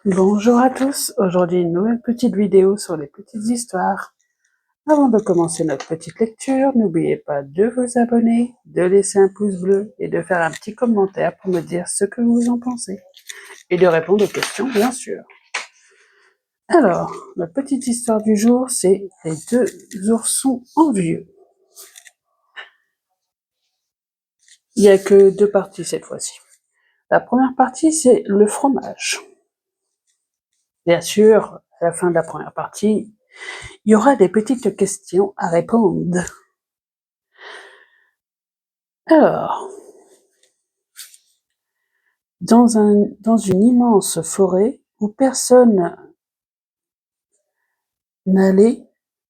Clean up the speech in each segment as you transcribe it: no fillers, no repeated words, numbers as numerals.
Bonjour à tous, aujourd'hui une nouvelle petite vidéo sur les petites histoires. Avant de commencer notre petite lecture, n'oubliez pas de vous abonner, de laisser un pouce bleu et de faire un petit commentaire pour me dire ce que vous en pensez. Et de répondre aux questions, bien sûr. Alors, notre petite histoire du jour, c'est les deux oursons envieux. Il n'y a que deux parties cette fois-ci. La première partie, c'est le fromage. Bien sûr, à la fin de la première partie, il y aura des petites questions à répondre. Alors, dans une immense forêt où personne n'allait,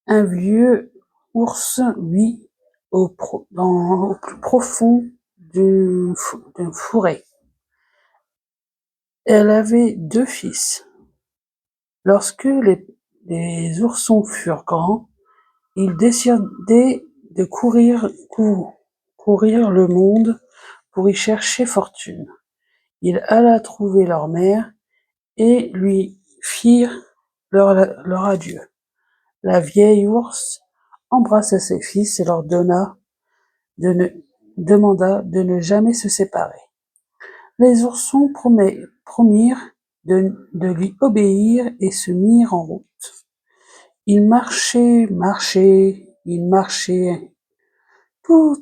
un vieux ours vit au plus profond d'une forêt. Elle avait deux fils. Lorsque les oursons furent grands, ils décidaient de courir le monde pour y chercher fortune. Il alla trouver leur mère et lui firent leur adieu. La vieille ours embrassa ses fils et leur demanda de ne jamais se séparer. Les oursons promirent de lui obéir et se mirent en route. Ils marchaient, ils marchaient tout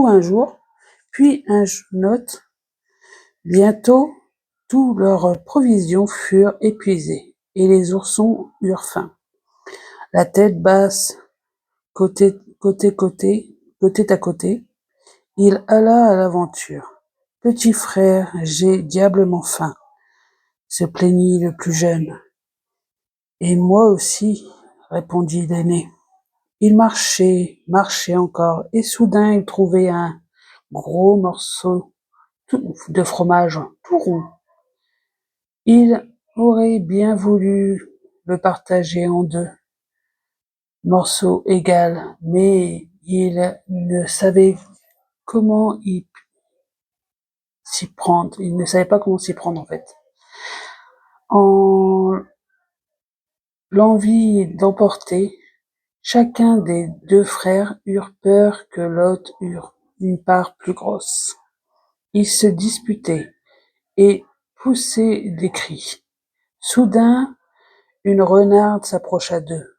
un jour, puis un autre. Bientôt, toutes leurs provisions furent épuisées, et les oursons eurent faim. La tête basse, côté à côté, il alla à l'aventure. « Petit frère, j'ai diablement faim, » se plaignit le plus jeune. « Et moi aussi, » répondit l'aîné. Il marchait encore, et soudain il trouvait un gros morceau de fromage tout rond. Il aurait bien voulu le partager en deux morceaux égaux, mais il ne savait comment s'y prendre. Il ne savait pas comment s'y prendre en fait. En l'envie d'emporter, chacun des deux frères eurent peur que l'autre eût une part plus grosse. Ils se disputaient et poussaient des cris. Soudain, une renarde s'approcha d'eux.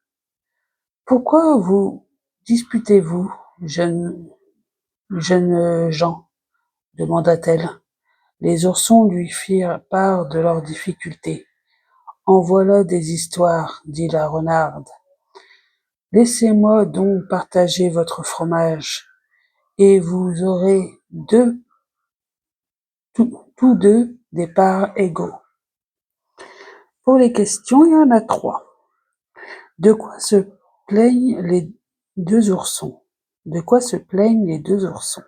« Pourquoi vous disputez-vous, jeunes gens ? Demanda-t-elle. Les oursons lui firent part de leurs difficultés. « En voilà des histoires, dit la renarde. Laissez-moi donc partager votre fromage, et vous aurez tous deux des parts égaux. » Pour les questions, il y en a 3. De quoi se plaignent les deux oursons? De quoi se plaignent les deux oursons?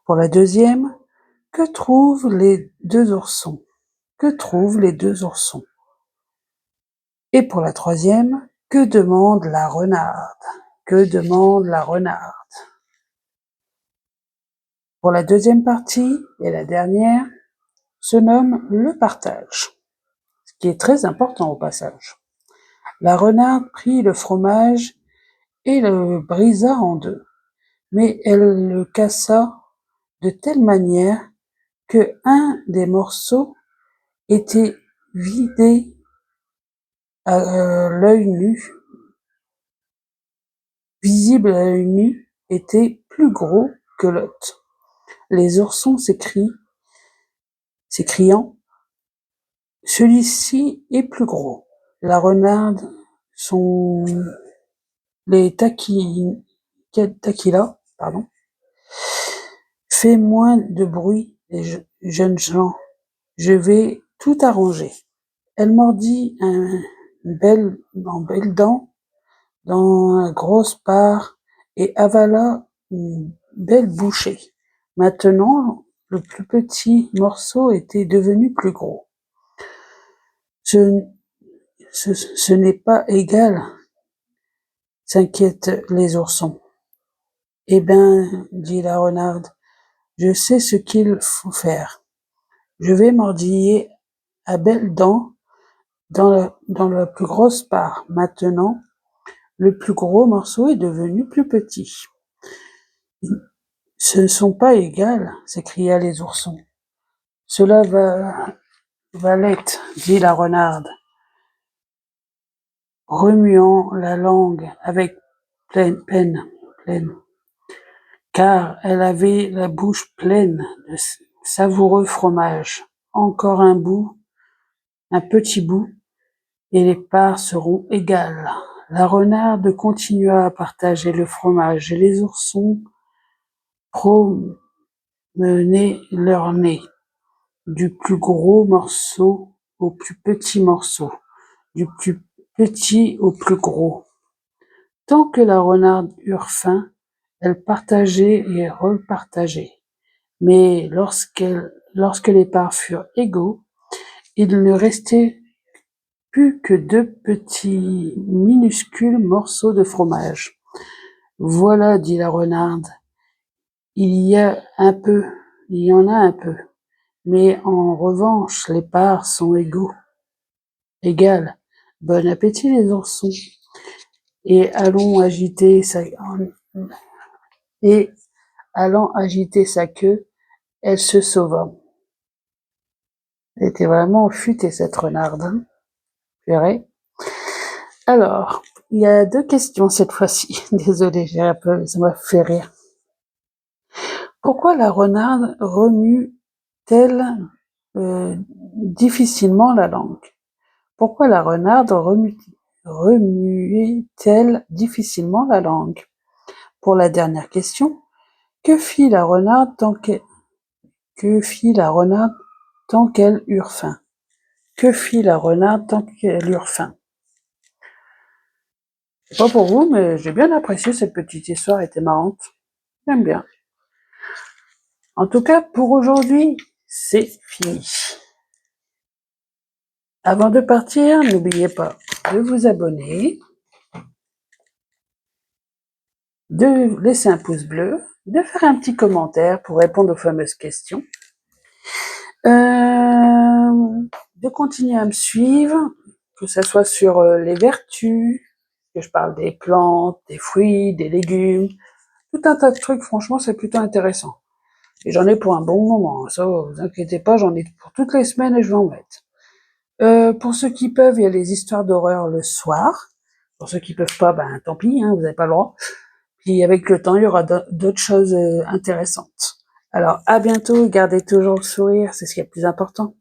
Pour la deuxième, que trouvent les deux oursons? Que trouvent les deux oursons? Et pour la troisième, que demande la renarde? Que demande la renarde? Pour la deuxième partie, et la dernière, se nomme le partage, ce qui est très important au passage. La renarde prit le fromage et le brisa en deux, mais elle le cassa de telle manière que un des morceaux était vidé à l'œil nu, visible à l'œil nu, était plus gros que l'autre. Les oursons s'écriant « Celui-ci est plus gros ». La renarde les taquilla, « Fais moins de bruit, les jeunes gens, je vais tout arranger. » Elle mordit une belle dent dans la grosse part et avala une belle bouchée. Maintenant, le plus petit morceau était devenu plus gros. Ce n'est pas égal, s'inquiètent les oursons. Eh ben, dit la renarde, je sais ce qu'il faut faire. Je vais mordiller à belles dents dans la plus grosse part. Maintenant, le plus gros morceau est devenu plus petit. Ce ne sont pas égales, s'écria les oursons. Cela va l'être, dit la renarde, remuant la langue avec peine, car elle avait la bouche pleine de savoureux fromage. Encore un petit bout, et les parts seront égales. La renarde continua à partager le fromage, et les oursons promenaient leur nez du plus gros morceau au plus petit morceau, du plus petit au plus gros. Tant que la renarde eut faim, elle partageait et repartageait. Mais lorsque les parts furent égaux, il ne restait plus que 2 petits minuscules morceaux de fromage. Voilà, dit la renarde, il y en a un peu, mais en revanche les parts sont égales. Bon appétit les oursons, et allant agiter sa queue, elle se sauva. Elle était vraiment futée cette renarde, hein, purée. Alors, il y a 2 questions cette fois-ci. Désolée, ça m'a fait rire. Pourquoi la renarde remue-t-elle difficilement la langue? Pourquoi la renarde remue-t-elle difficilement la langue? Pour la dernière question, que fit la renarde tant qu'elle eut faim? Que fit la renarde tant qu'elle eut faim? Pas pour vous, mais j'ai bien apprécié cette petite histoire, elle était marrante. J'aime bien. En tout cas, pour aujourd'hui, c'est fini. Avant de partir, n'oubliez pas de vous abonner, de laisser un pouce bleu, de faire un petit commentaire pour répondre aux fameuses questions, de continuer à me suivre, que ce soit sur les vertus, que je parle des plantes, des fruits, des légumes, tout un tas de trucs, franchement, c'est plutôt intéressant. Et j'en ai pour un bon moment, ça, vous inquiétez pas, j'en ai pour toutes les semaines et je vais en mettre. Pour ceux qui peuvent, il y a les histoires d'horreur le soir. Pour ceux qui peuvent pas, ben tant pis, hein, vous n'avez pas le droit. Puis avec le temps, il y aura d'autres choses intéressantes. Alors à bientôt, gardez toujours le sourire, c'est ce qui est le plus important.